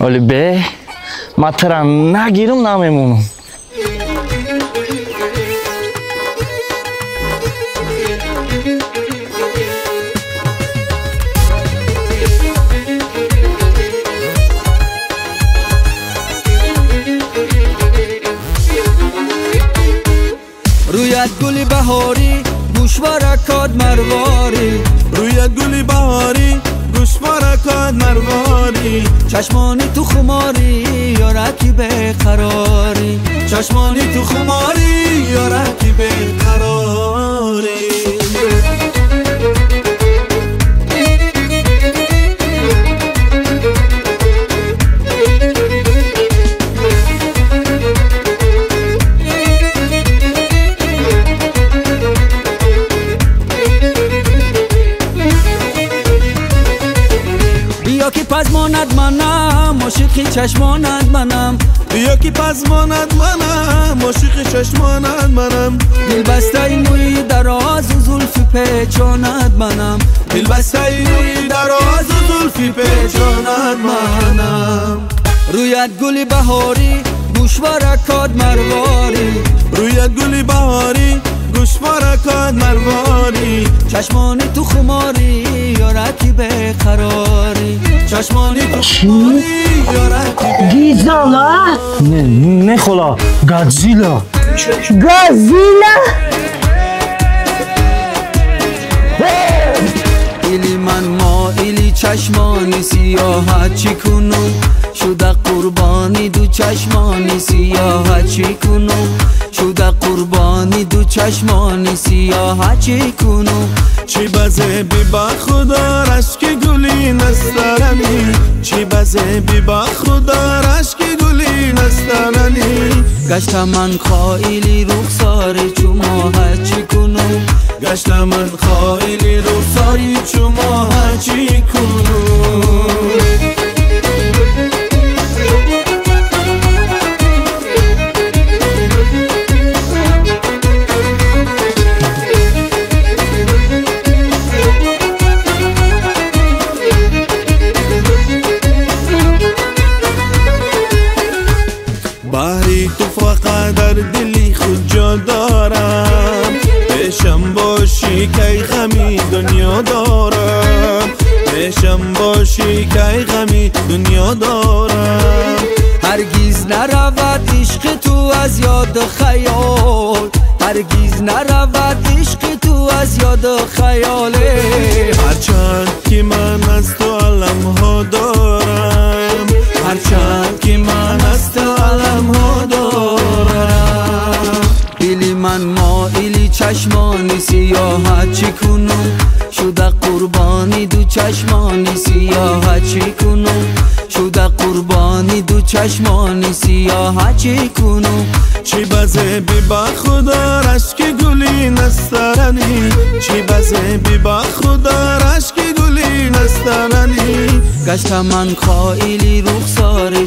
ولی به مطرح نگیرم نمیمونم. رویت گلی بهاری گوشوارکات مرواری، رویت گلی بهاری گوشوارکات مرواری، چشمانی تو خماری یارکی به قراری، چشمانی تو خماری یارکی به قراری. بیا که پس ماند منم عاشقی چشمانت منم، بیا که پس ماند منم عاشقی چشمانت منم، دل بسته موی دراز و زلفی پیچانت منم، دل بسته موی دراز و زلفی پیچانت منم. رویت گلی بهاری گوشوارکات مرواری، رویت گلی بهاری گوشوارکات مرواری، چشمانی تو خماری یارکی به قراری، چشمانی تو خماری یارکی به گیزالا؟ نه خلا گادزیلا. گازیلا ایلی من مایلی چشمانی سیاحت چی کنم، شده قربانی دو چشمانی سیاحت چی کنم، شده قربانی دو چشمانی سیاحت چی کنم. چی بزه بی با خدا رشک گلی نسترنی، چی بزه بی با خدا رشک گلی نسترنی. گشتم من خائلی رخساری چماحت چی کنم، گشتم من خائلی رخساری چماحت چی کنم. بحری تو فقط در دلی خود جا دارم، پیشم باشی که غمی دنیا دارم، پیشم باشی که غمی دنیا دارم. هرگیز نرود عشق تو از یاد خیال، هرگیز نرود عشق تو از یاد خیاله. هرچند که من از تو علم ها دارم، هرچند که من از تو علم ها دارم. دلی من مایلی چشمانی سیاحت چی کنم، شده قربانی دو چشمانی سیاحت چی کنم، شده قربانی دو چشمانی سیاحت چی کنم. چی بزه بی با خدا رشک گلی نسترنی، چی بزه بی با خدا رشک گلی نسترنی. گشتم من خائلی رخساری